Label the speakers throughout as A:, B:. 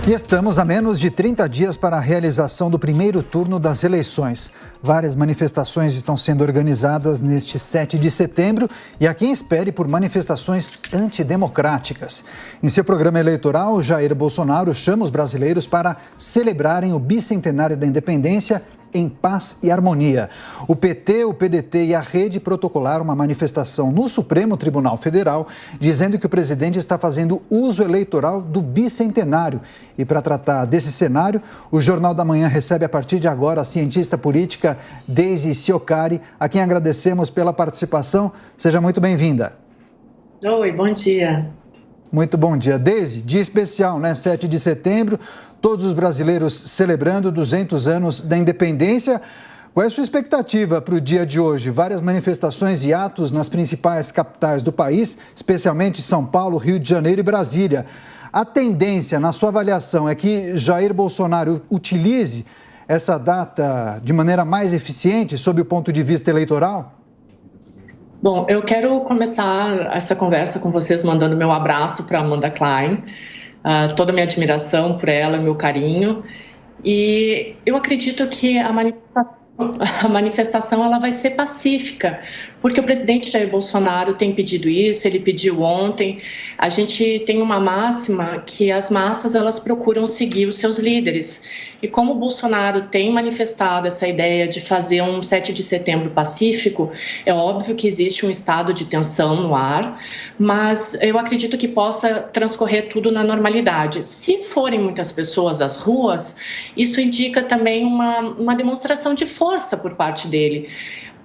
A: E estamos a menos de 30 dias para a realização do primeiro turno das eleições. Várias manifestações estão sendo organizadas neste 7 de setembro e há quem espere por manifestações antidemocráticas. Em seu programa eleitoral, Jair Bolsonaro chama os brasileiros para celebrarem o bicentenário da independência em paz e harmonia. O PT, o PDT e a Rede protocolaram uma manifestação no Supremo Tribunal Federal, dizendo que o presidente está fazendo uso eleitoral do bicentenário. E para tratar desse cenário, o Jornal da Manhã recebe a partir de agora a cientista política Deise Ciocari, a quem agradecemos pela participação. Seja muito bem-vinda.
B: Oi, bom dia.
A: Muito bom dia. Deise, dia especial, né? 7 de setembro, todos os brasileiros celebrando 200 anos da independência. Qual é a sua expectativa para o dia de hoje? Várias manifestações e atos nas principais capitais do país, especialmente São Paulo, Rio de Janeiro e Brasília. A tendência, na sua avaliação, é que Jair Bolsonaro utilize essa data de maneira mais eficiente sob o ponto de vista eleitoral?
B: Bom, eu quero começar essa conversa com vocês mandando meu abraço para Amanda Klein, toda a minha admiração por ela, meu carinho. E eu acredito que a manifestação ela vai ser pacífica, porque o presidente Jair Bolsonaro tem pedido isso, ele pediu ontem. A gente tem uma máxima que as massas elas procuram seguir os seus líderes. E como o Bolsonaro tem manifestado essa ideia de fazer um 7 de setembro pacífico, é óbvio que existe um estado de tensão no ar, mas eu acredito que possa transcorrer tudo na normalidade. Se forem muitas pessoas às ruas, isso indica também uma demonstração de força por parte dele.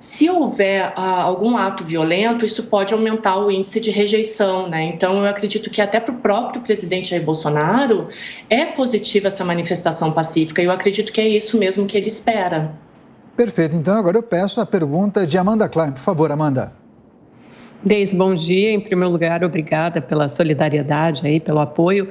B: Se houver algum ato violento, isso pode aumentar o índice de rejeição, né? Então, eu acredito que até para o próprio presidente Jair Bolsonaro é positiva essa manifestação pacífica. Eu acredito que é isso mesmo que ele espera.
A: Perfeito. Então, agora eu peço a pergunta de Amanda Klein. Por favor, Amanda.
C: Deise, bom dia. Em primeiro lugar, obrigada pela solidariedade aí, pelo apoio.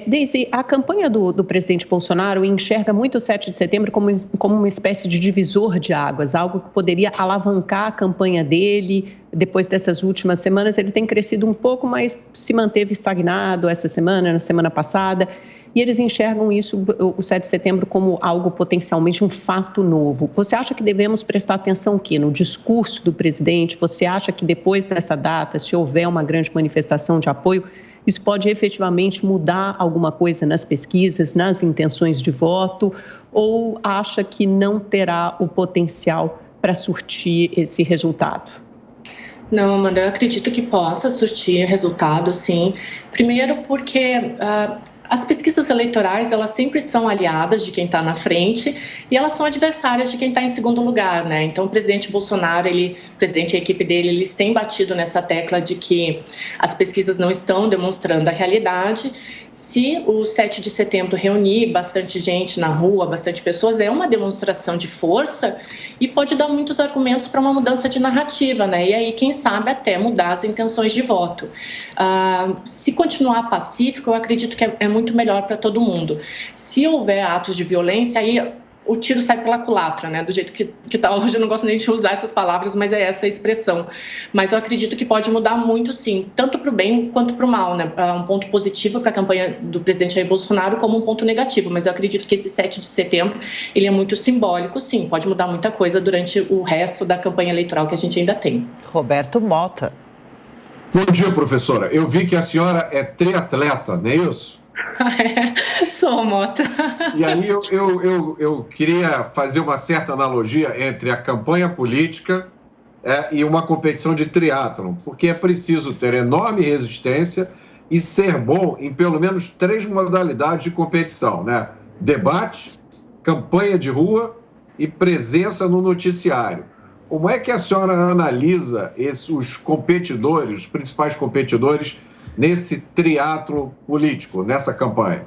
C: Deise, a campanha do presidente Bolsonaro enxerga muito o 7 de setembro como uma espécie de divisor de águas, algo que poderia alavancar a campanha dele. Depois dessas últimas semanas, ele tem crescido um pouco, mas se manteve estagnado essa semana, na semana passada. E eles enxergam isso, o 7 de setembro, como algo potencialmente um fato novo. Você acha que devemos prestar atenção o quê? No discurso do presidente? Você acha que depois dessa data, se houver uma grande manifestação de apoio, isso pode efetivamente mudar alguma coisa nas pesquisas, nas intenções de voto, ou acha que não terá o potencial para surtir esse resultado?
B: Não, Amanda, eu acredito que possa surtir resultado, sim. Primeiro porque as pesquisas eleitorais, elas sempre são aliadas de quem está na frente e elas são adversárias de quem está em segundo lugar, né? Então, o presidente Bolsonaro, o presidente e a equipe dele, eles têm batido nessa tecla de que as pesquisas não estão demonstrando a realidade. Se o 7 de setembro reunir bastante gente na rua, bastante pessoas, é uma demonstração de força e pode dar muitos argumentos para uma mudança de narrativa, né? E aí, quem sabe, até mudar as intenções de voto. Se continuar pacífico, eu acredito que é muito melhor para todo mundo. Se houver atos de violência, aí o tiro sai pela culatra, né? Do jeito que está hoje, eu não gosto nem de usar essas palavras, mas é essa a expressão. Mas eu acredito que pode mudar muito, sim, tanto para o bem quanto para o mal, né? Um ponto positivo para a campanha do presidente Jair Bolsonaro como um ponto negativo, mas eu acredito que esse 7 de setembro, ele é muito simbólico, sim, pode mudar muita coisa durante o resto da campanha eleitoral que a gente ainda tem.
D: Roberto Mota.
E: Bom dia, professora. Eu vi que a senhora é triatleta, não é isso?
B: Sou, Mota.
E: E aí eu queria fazer uma certa analogia entre a campanha política e uma competição de triatlon, porque é preciso ter enorme resistência e ser bom em pelo menos 3 modalidades de competição, né? Debate, campanha de rua e presença no noticiário. Como é que a senhora analisa os competidores, os principais competidores, nesse triatlo político, nessa campanha?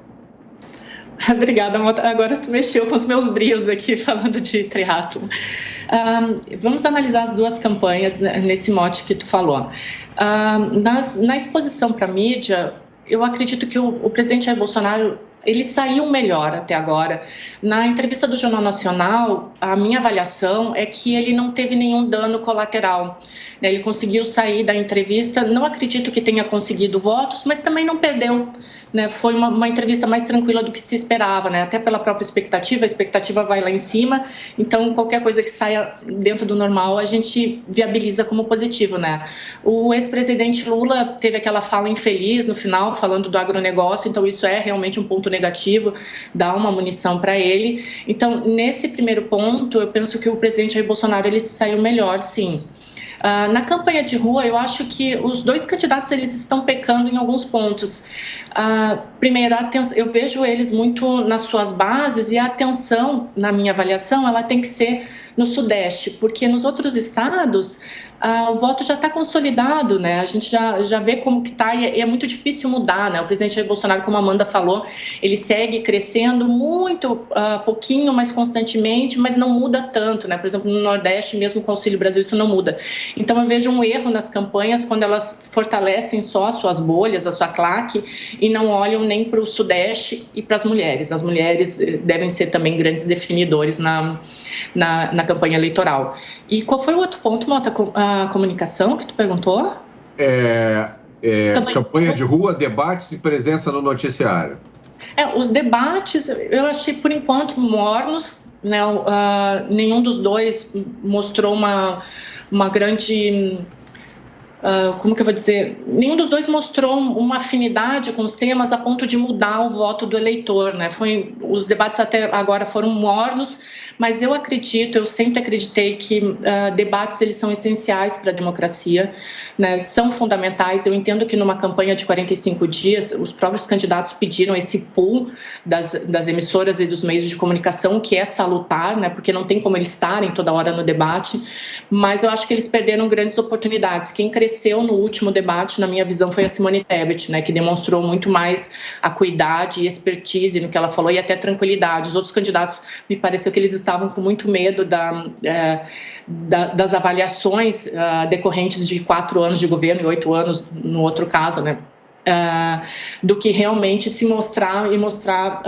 B: Obrigada, Mota. Agora tu mexeu com os meus brios aqui falando de triatlo. Vamos analisar as duas campanhas nesse mote que tu falou. Na exposição para a mídia, eu acredito que o presidente Jair Bolsonaro ele saiu melhor até agora. Na entrevista do Jornal Nacional, a minha avaliação é que ele não teve nenhum dano colateral. Ele conseguiu sair da entrevista, não acredito que tenha conseguido votos, mas também não perdeu. Foi uma entrevista mais tranquila do que se esperava, até pela própria expectativa, a expectativa vai lá em cima, então qualquer coisa que saia dentro do normal a gente viabiliza como positivo. O ex-presidente Lula teve aquela fala infeliz no final, falando do agronegócio, então isso é realmente um ponto negativo, dá uma munição para ele. Então, nesse primeiro ponto, eu penso que o presidente Jair Bolsonaro ele saiu melhor, sim. Na campanha de rua, eu acho que os dois candidatos eles estão pecando em alguns pontos. Primeiro, eu vejo eles muito nas suas bases e a atenção, na minha avaliação, ela tem que ser no Sudeste, porque nos outros estados o voto já está consolidado, a gente já vê como que está e é muito difícil mudar. O presidente Jair Bolsonaro, como a Amanda falou, ele segue crescendo muito, pouquinho, mas constantemente, mas não muda tanto. Por exemplo, no Nordeste, mesmo com o Auxílio Brasil, isso não muda. Então, eu vejo um erro nas campanhas quando elas fortalecem só as suas bolhas, a sua claque, e não olham nem para o Sudeste e para as mulheres. As mulheres devem ser também grandes definidores na campanha eleitoral. E qual foi o outro ponto, Mota? A comunicação que tu perguntou?
E: Campanha de rua, debates e presença no noticiário.
B: Os debates, eu achei, por enquanto, mornos. Nenhum dos dois mostrou uma grande... como que eu vou dizer? Nenhum dos dois mostrou uma afinidade com os temas a ponto de mudar o voto do eleitor. Os debates até agora foram mornos, mas eu sempre acreditei que debates eles são essenciais para a democracia, são fundamentais. Eu entendo que numa campanha de 45 dias, os próprios candidatos pediram esse pool das emissoras e dos meios de comunicação, que é salutar, porque não tem como eles estarem toda hora no debate, mas eu acho que eles perderam grandes oportunidades. Quem cresceu no último debate, na minha visão, foi a Simone Tebet, que demonstrou muito mais acuidade e expertise no que ela falou e até tranquilidade. Os outros candidatos, me pareceu que eles estavam com muito medo das avaliações decorrentes de 4 anos de governo e 8 anos no outro caso, do que realmente se mostrar e mostrar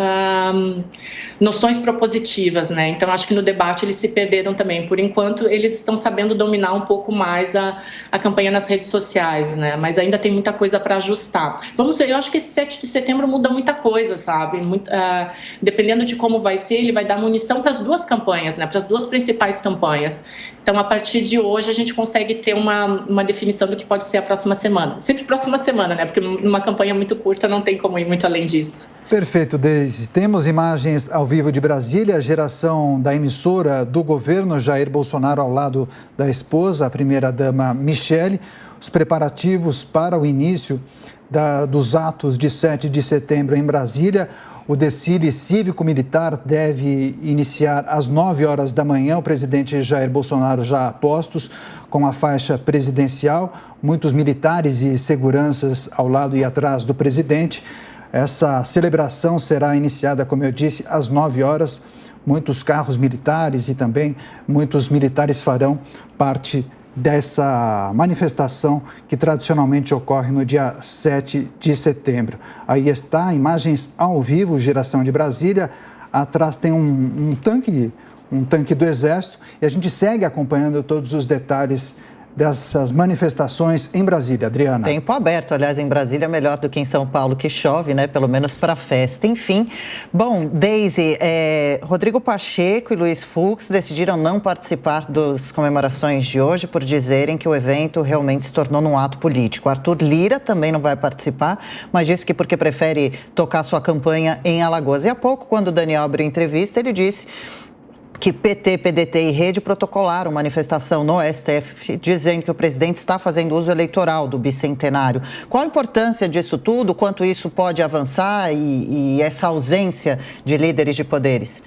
B: noções propositivas, Então, acho que no debate eles se perderam também. Por enquanto, eles estão sabendo dominar um pouco mais a campanha nas redes sociais, Mas ainda tem muita coisa para ajustar. Vamos ver, eu acho que esse 7 de setembro muda muita coisa, sabe? Dependendo de como vai ser, ele vai dar munição para as duas campanhas, para as duas principais campanhas. Então, a partir de hoje, a gente consegue ter uma definição do que pode ser a próxima semana. Sempre próxima semana, Porque numa campanha muito curta não tem como ir muito além disso.
A: Perfeito, Deise. Temos imagens ao vivo de Brasília, a geração da emissora do governo Jair Bolsonaro ao lado da esposa, a primeira-dama Michele. Os preparativos para o início dos atos de 7 de setembro em Brasília. O desfile cívico-militar deve iniciar às 9 horas da manhã. O presidente Jair Bolsonaro já a postos com a faixa presidencial. Muitos militares e seguranças ao lado e atrás do presidente. Essa celebração será iniciada, como eu disse, às 9 horas. Muitos carros militares e também muitos militares farão parte dessa manifestação que tradicionalmente ocorre no dia 7 de setembro. Aí está, imagens ao vivo, geração de Brasília. Atrás tem um tanque do Exército e a gente segue acompanhando todos os detalhes dessas manifestações em Brasília. Adriana.
D: Tempo aberto, aliás, em Brasília, melhor do que em São Paulo, que chove, Pelo menos para festa. Enfim, bom, Deise, Rodrigo Pacheco e Luiz Fux decidiram não participar das comemorações de hoje por dizerem que o evento realmente se tornou num ato político. Arthur Lira também não vai participar, mas disse que porque prefere tocar sua campanha em Alagoas. E há pouco, quando o Daniel abriu entrevista, ele disse que PT, PDT e Rede protocolaram manifestação no STF dizendo que o presidente está fazendo uso eleitoral do bicentenário. Qual a importância disso tudo? Quanto isso pode avançar e essa ausência de líderes de poderes?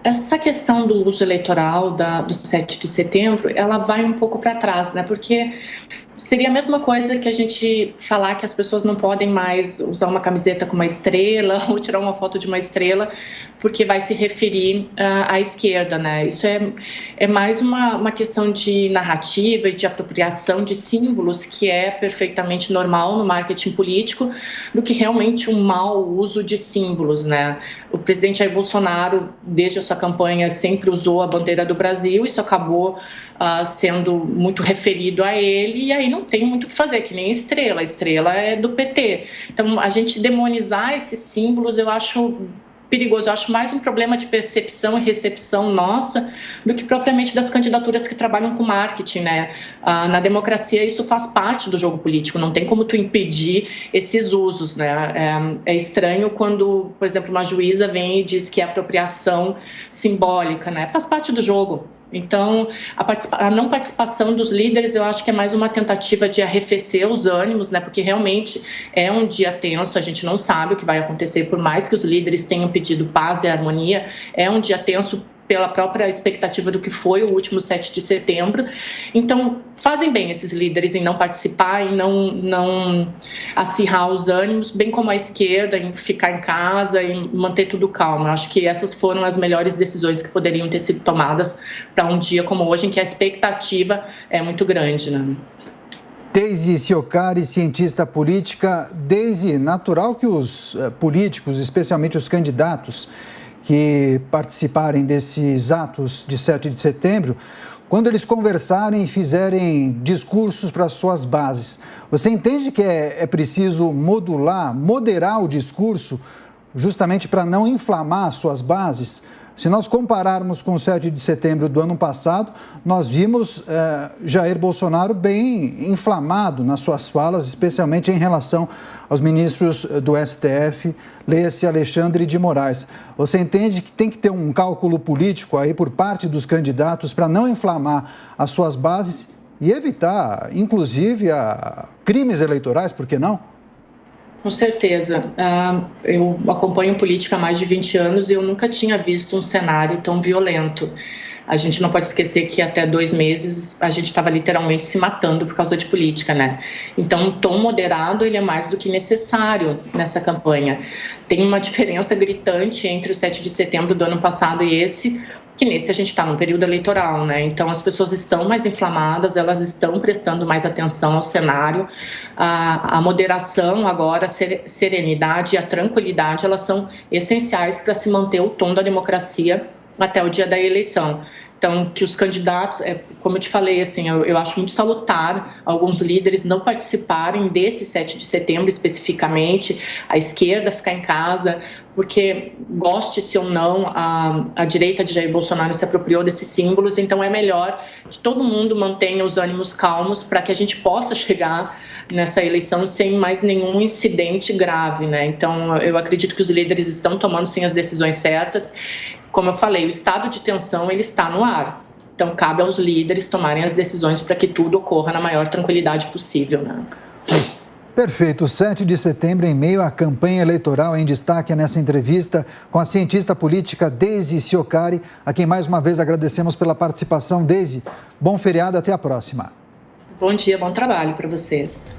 B: Essa questão do uso eleitoral do 7 de setembro, ela vai um pouco para trás, Porque seria a mesma coisa que a gente falar que as pessoas não podem mais usar uma camiseta com uma estrela ou tirar uma foto de uma estrela, porque vai se referir à esquerda, né? Isso é mais uma questão de narrativa e de apropriação de símbolos, que é perfeitamente normal no marketing político, do que realmente um mau uso de símbolos, né? O presidente Jair Bolsonaro, desde a sua campanha, sempre usou a bandeira do Brasil, isso acabou sendo muito referido a ele, e aí não tem muito o que fazer, que nem a estrela é do PT. Então, a gente demonizar esses símbolos, eu acho perigoso. Eu acho mais um problema de percepção e recepção nossa do que propriamente das candidaturas que trabalham com marketing, né? Na democracia, isso faz parte do jogo político, não tem como tu impedir esses usos, né? É estranho quando, por exemplo, uma juíza vem e diz que é apropriação simbólica, né? Faz parte do jogo. Então, a não participação dos líderes, eu acho que é mais uma tentativa de arrefecer os ânimos, né? Porque realmente é um dia tenso, a gente não sabe o que vai acontecer, por mais que os líderes tenham pedido paz e harmonia, é um dia tenso pela própria expectativa do que foi o último 7 de setembro. Então, fazem bem esses líderes em não participar, em não acirrar os ânimos, bem como a esquerda, em ficar em casa e manter tudo calmo. Acho que essas foram as melhores decisões que poderiam ter sido tomadas para um dia como hoje, em que a expectativa é muito grande, né?
A: Daisy Ciocari, cientista política. Daisy, natural que os políticos, especialmente os candidatos que participarem desses atos de 7 de setembro, quando eles conversarem e fizerem discursos para suas bases, você entende que é preciso moderar o discurso, justamente para não inflamar as suas bases? Se nós compararmos com o 7 de setembro do ano passado, nós vimos Jair Bolsonaro bem inflamado nas suas falas, especialmente em relação aos ministros do STF, leia-se Alexandre de Moraes. Você entende que tem que ter um cálculo político aí por parte dos candidatos para não inflamar as suas bases e evitar, inclusive, crimes eleitorais, por que não?
B: Com certeza. Eu acompanho política há mais de 20 anos e eu nunca tinha visto um cenário tão violento. A gente não pode esquecer que até 2 meses a gente estava literalmente se matando por causa de política, né? Então, um tom moderado, ele é mais do que necessário nessa campanha. Tem uma diferença gritante entre o 7 de setembro do ano passado e esse, que nesse a gente está num período eleitoral, né? Então, as pessoas estão mais inflamadas, elas estão prestando mais atenção ao cenário. A moderação agora, a serenidade e a tranquilidade, elas são essenciais para se manter o tom da democracia até o dia da eleição. Então, que os candidatos, como eu te falei, assim, eu acho muito salutar alguns líderes não participarem desse 7 de setembro especificamente, a esquerda ficar em casa, porque, goste-se ou não, a direita de Jair Bolsonaro se apropriou desses símbolos, então é melhor que todo mundo mantenha os ânimos calmos para que a gente possa chegar nessa eleição sem mais nenhum incidente grave, né? Então, eu acredito que os líderes estão tomando, sim, as decisões certas. Como eu falei, o estado de tensão, ele está no ar. Então, cabe aos líderes tomarem as decisões para que tudo ocorra na maior tranquilidade possível, né?
A: Perfeito. 7 de setembro, em meio à campanha eleitoral, em destaque nessa entrevista com a cientista política Daisy Ciocari, a quem mais uma vez agradecemos pela participação. Daisy, bom feriado, até a próxima.
B: Bom dia, bom trabalho para vocês.